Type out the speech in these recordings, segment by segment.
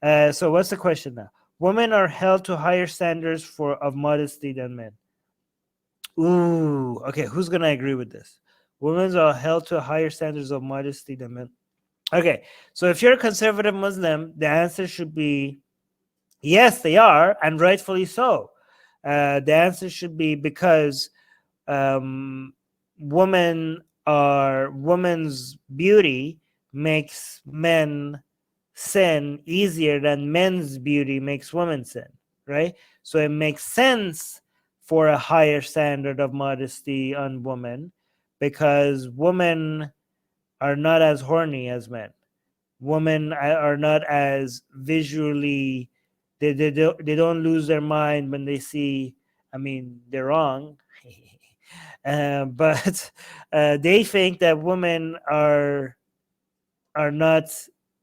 So what's the question now? Women are held to higher standards of modesty than men. Ooh, okay. Who's gonna agree with this? Women are held to higher standards of modesty than men. Okay, so if you're a conservative Muslim, the answer should be yes, they are, and rightfully so. The answer should be because um, women's beauty makes men sin easier than men's beauty makes women sin, right? So it makes sense for a higher standard of modesty on women because women are not as horny as men. Women are not as visually, they don't lose their mind when they see, I mean, they're wrong. But they think that women are not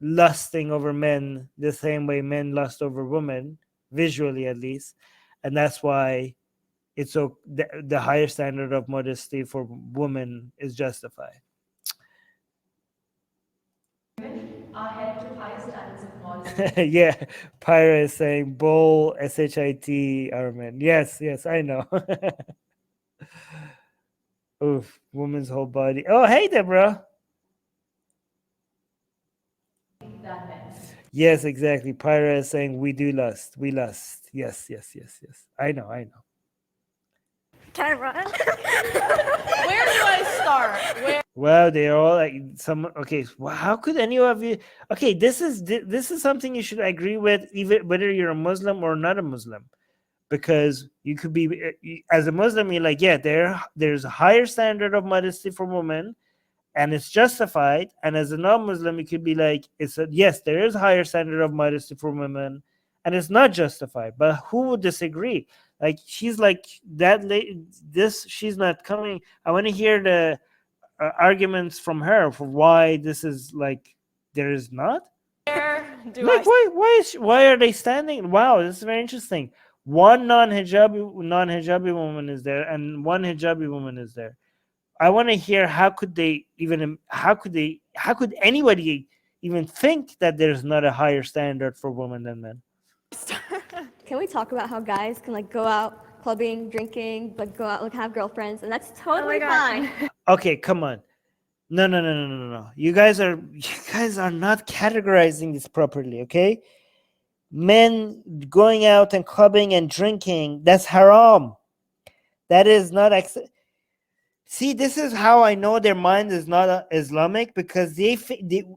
lusting over men the same way men lust over women, visually at least, and that's why it's so the higher standard of modesty for women is justified. Are held to higher standards of modesty. Yeah, Pyra is saying bull shit Armin. Yes, I know. Oof, woman's whole body. Oh, hey, Deborah. Than men. Yes, exactly. Pyra is saying we do lust. We lust. Yes. I know. Can I run? Where do I start? Where? Well, they're all like some. Okay, well, how could any of you? Okay, this is something you should agree with, even whether you're a Muslim or not a Muslim, because you could be as a Muslim, you're like, yeah, there's a higher standard of modesty for women, and it's justified. And as a non-Muslim, you could be like, yes, there is a higher standard of modesty for women, and it's not justified. But who would disagree? Like she's like that. She's not coming. I want to hear the arguments from her for why this is like there is not. Where do Like I? why are they standing? Wow, this is very interesting. One non-hijabi woman is there, and one hijabi woman is there. I want to hear how could anybody even think that there's not a higher standard for women than men? Can we talk about how guys can like go out clubbing, drinking, like go out, like have girlfriends, and that's totally fine. Okay, come on. No. You guys are not categorizing this properly, okay? Men going out and clubbing and drinking, that's haram. That is not See, this is how I know their mind is not Islamic, because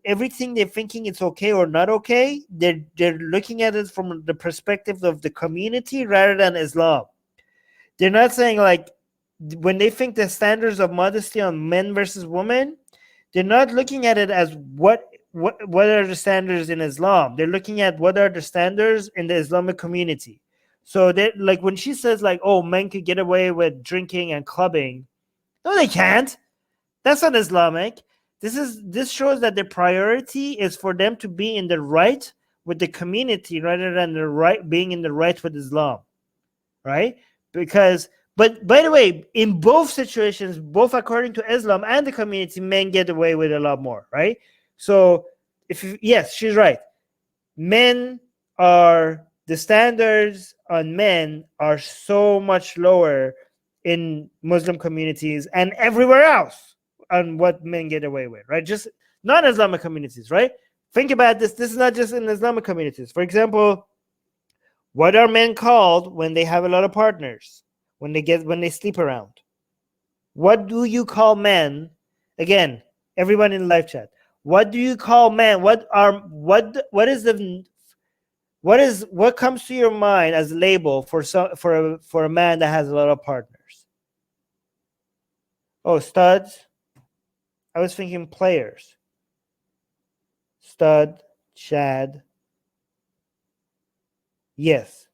everything they're thinking it's okay or not okay, they're looking at it from the perspective of the community rather than Islam. They're not saying like when they think the standards of modesty on men versus women, they're not looking at it as what are the standards in Islam. They're looking at what are the standards in the Islamic community. So they like when she says like, oh, men could get away with drinking and clubbing. No, they can't. That's not Islamic. This shows that the priority is for them to be in the right with the community rather than being in the right with Islam, right? But by the way, in both situations, both according to Islam and the community, men get away with a lot more, right? So yes, she's right. The standards on men are so much lower in Muslim communities and everywhere else on what men get away with, right? Just non-Islamic communities, right? Think about this. This is not just in Islamic communities. For example, what are men called when they have a lot of partners? When they sleep around? What do you call men? Again, everyone in live chat. What do you call men? What comes to your mind as a label for a man that has a lot of partners? Oh, studs. I was thinking players. Stud, Chad. Yes.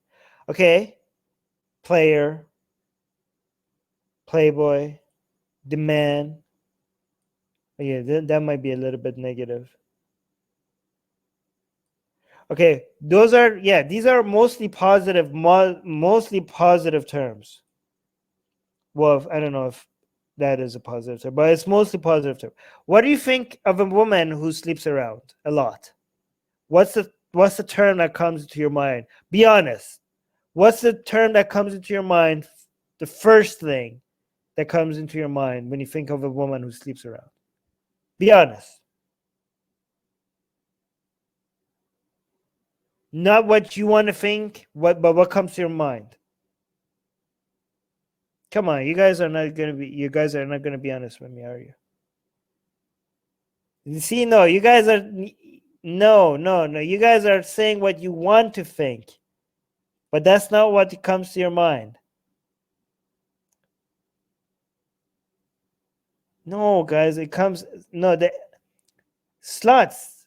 Okay. Player, playboy, the man. Oh, yeah, that might be a little bit negative. Okay, these are mostly positive terms. Well, I don't know if that is a positive term, but it's mostly positive term. What do you think of a woman who sleeps around a lot? What's the term that comes into your mind? Be honest. What's the term that comes into your mind? The first thing that comes into your mind when you think of a woman who sleeps around. Be honest. Not what you want to think, but what comes to your mind. Come on, you guys are not gonna be honest with me, are you? You see, no, you guys are no. You guys are saying what you want to think, but that's not what comes to your mind. No, guys, the sluts.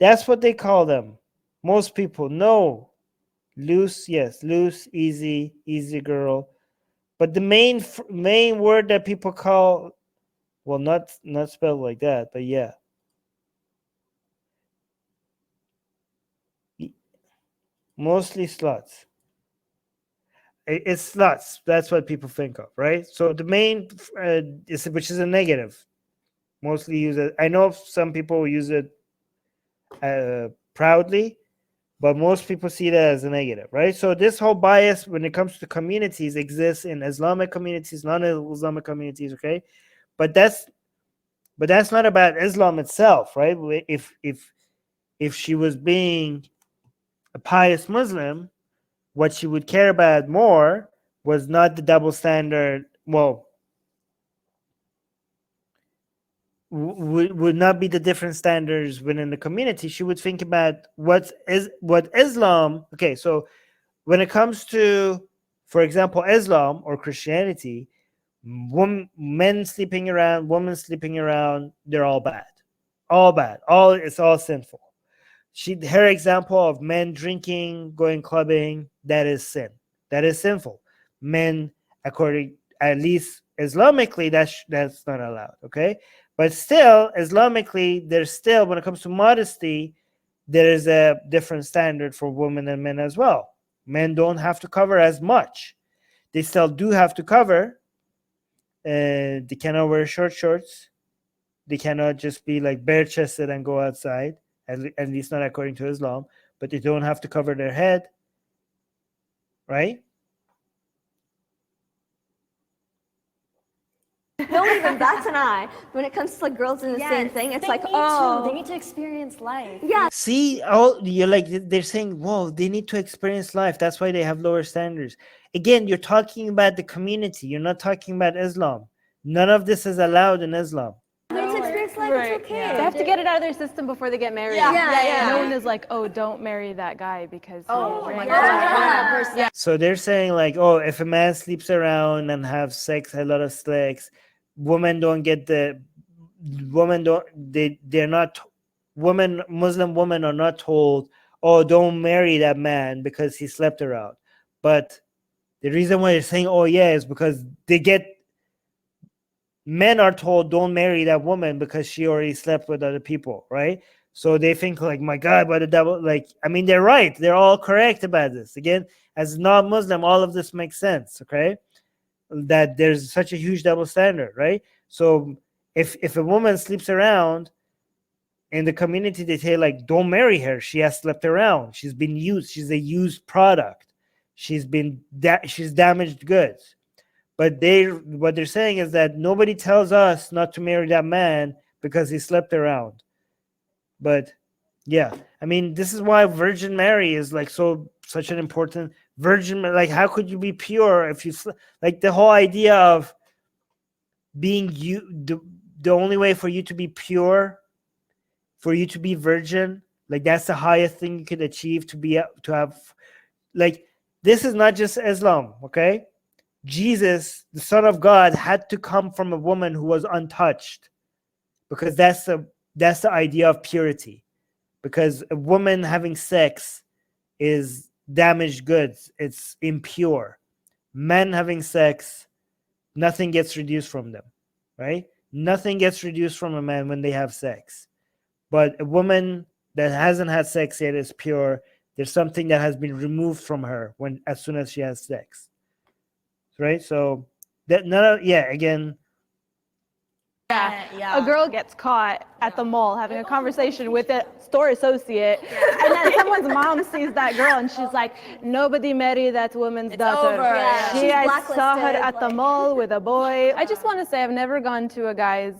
That's what they call them. Most people. No. Loose, yes, loose, easy girl. But the main word that people call, well, not spelled like that, but yeah. Mostly sluts. It's sluts. That's what people think of, right? So the main, which is a negative, mostly use it. I know some people use it proudly, but most people see that as a negative, right? So this whole bias when it comes to communities exists in Islamic communities, non-Islamic communities, okay? But that's not about Islam itself, right? If she was being a pious Muslim, what she would care about more was not the double standard. Well, would not be the different standards within the community. She would think about what Islam. Okay, so when it comes to, for example, Islam or Christianity, men sleeping around, women sleeping around, they're all bad, it's all sinful. Her example of men drinking, going clubbing, that is sin. That is sinful. Men, according, at least Islamically, that's not allowed. Okay, but still, Islamically, there's still, when it comes to modesty, there is a different standard for women and men as well. Men don't have to cover as much. They still do have to cover. They cannot wear short shorts. They cannot just be like bare chested and go outside. At least not according to Islam, but they don't have to cover their head, right? No, even that's an eye. When it comes to like girls in the same thing, it's like, oh, they need to experience life. Yeah. See, you're like, they're saying, whoa, they need to experience life. That's why they have lower standards. Again, you're talking about the community. You're not talking about Islam. None of this is allowed in Islam. They need to experience life. Right, It's okay. yeah. They have to get it out of their system before they get married. Yeah. No one is like, oh, don't marry that guy because Oh he my ran God. away. So they're saying like, oh, if a man sleeps around and have sex, a lot of sex, women don't get they're not, Muslim women are not told, oh, don't marry that man because he slept around. But the reason why they're saying, oh yeah, is because men are told, don't marry that woman because she already slept with other people, right? So they think like, my God, but the devil, like, I mean, they're right. They're all correct about this. Again, as non-Muslim, all of this makes sense, okay? That there's such a huge double standard, right? So if a woman sleeps around in the community, they say like, don't marry her. She has slept around. She's been used. She's a used product. She's damaged goods. But what they're saying is that nobody tells us not to marry that man because he slept around. But yeah, I mean, this is why Virgin Mary is like such an important virgin. Like, how could you be pure if you like the whole idea of being the only way for you to be pure, for you to be virgin, like that's the highest thing you could achieve, to have, like, this is not just Islam, okay? Jesus, the Son of God, had to come from a woman who was untouched, because that's the idea of purity. Because a woman having sex is damaged goods, it's impure. Men having sex, nothing gets reduced from them, right? Nothing gets reduced from a man when they have sex. But a woman that hasn't had sex yet is pure. There's something that has been removed from her as soon as she has sex. Right? So that again, Yeah. A girl gets caught at the mall having a conversation with a store associate, and then someone's mom sees that girl and she's like, nobody marry that woman's daughter. over. Yeah. She's I saw her blacklisted, at the mall with a boy. I just want to say I've never gone to a guy's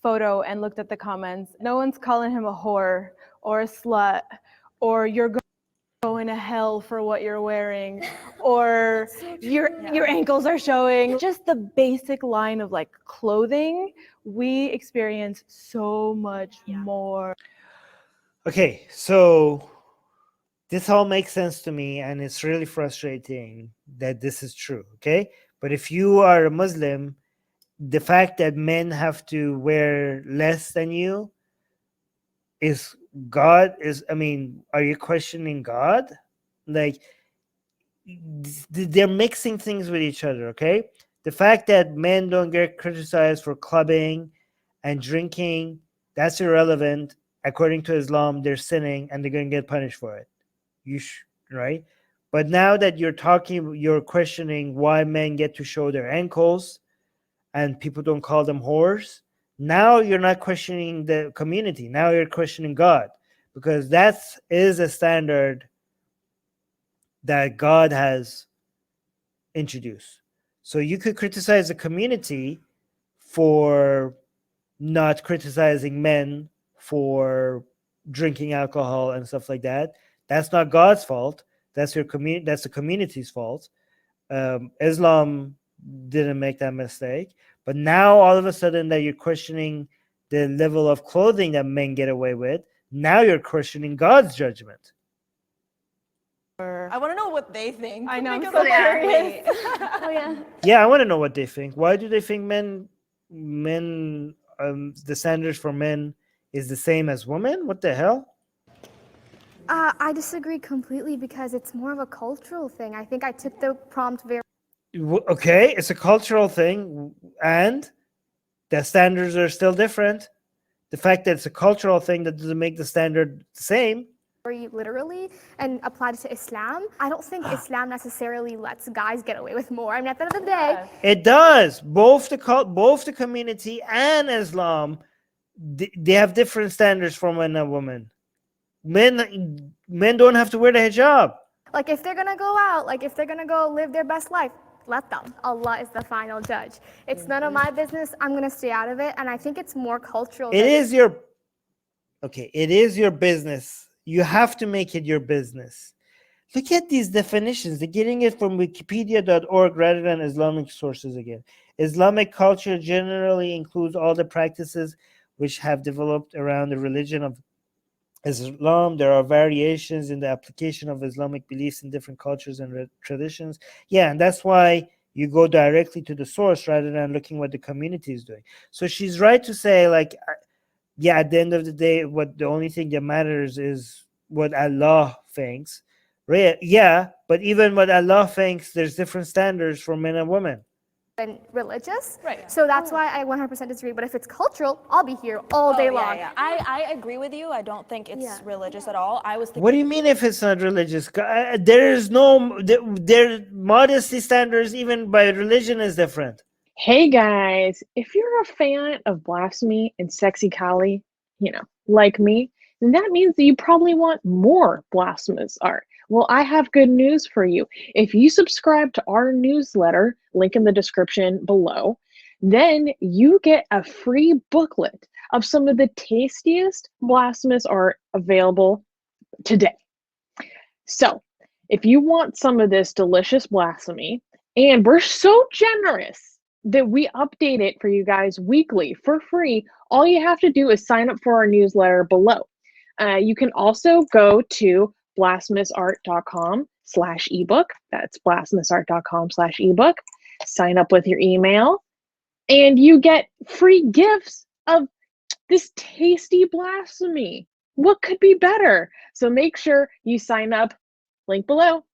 photo and looked at the comments. No one's calling him a whore or a slut or you're going to hell for what you're wearing or your ankles are showing. Just the basic line of like clothing, we experience so much more. Okay, so this all makes sense to me, and it's really frustrating that this is true. Okay, but if you are a Muslim, the fact that men have to wear less than you is I mean, are you questioning God? Like, they're mixing things with each other. Okay, the fact that men don't get criticized for clubbing and drinking, that's irrelevant. According to Islam, they're sinning and they're going to get punished for it. Right? But now that you're questioning why men get to show their ankles and people don't call them whores. Now you're not questioning the community. Now you're questioning God, because that is a standard that God has introduced. So you could criticize the community for not criticizing men for drinking alcohol and stuff like that. That's not God's fault. That's the community's fault. Islam didn't make that mistake. But now all of a sudden that you're questioning the level of clothing that men get away with, now you're questioning God's judgment. I want to know what they think. I know, I'm Because so I'm like, curious. Oh yeah. Yeah, I want to know what they think. Why do they think the standards for men is the same as women? What the hell? I disagree completely because it's more of a cultural thing. I think I took the prompt very Okay, it's a cultural thing, and the standards are still different. The fact that it's a cultural thing, that doesn't make the standard the same. literally and applied it to Islam. I don't think Islam necessarily lets guys get away with more. I mean, at the end of the day, It does. Both the community and Islam, they have different standards for men and women. Men don't have to wear the hijab. like if they're gonna go out, like if they're gonna go live their best life, let them. Allah is the final judge. It's none of my business. I'm gonna stay out of it. And I think it's more cultural. It is your business. You have to make it your business. Look at these definitions. They're getting it from wikipedia.org rather than Islamic sources again. Islamic culture generally includes all the practices which have developed around the religion of Islam. There are variations in the application of Islamic beliefs in different cultures and traditions. Yeah, and that's why you go directly to the source rather than looking what the community is doing. So she's right to say, like, yeah, at the end of the day, the only thing that matters is what Allah thinks. Right? Yeah, but even what Allah thinks, there's different standards for men and women. And religious. Right. So that's why I 100% disagree. But if it's cultural, I'll be here all day long. Yeah. I agree with you. I don't think it's religious at all. I was thinking, What do you mean if it's not religious? There is no, their modesty standards, even by religion, is different. Hey guys, if you're a fan of blasphemy and sexy Kali, like me, then that means that you probably want more blasphemous art. Well, I have good news for you. If you subscribe to our newsletter, link in the description below, then you get a free booklet of some of the tastiest blasphemous art available today. So, if you want some of this delicious blasphemy, and we're so generous that we update it for you guys weekly for free, all you have to do is sign up for our newsletter below. You can also go to blasphemousart.com/ebook. That's blasphemousart.com/ebook. Sign up with your email, and you get free gifts of this tasty blasphemy. What could be better? So make sure you sign up. Link below.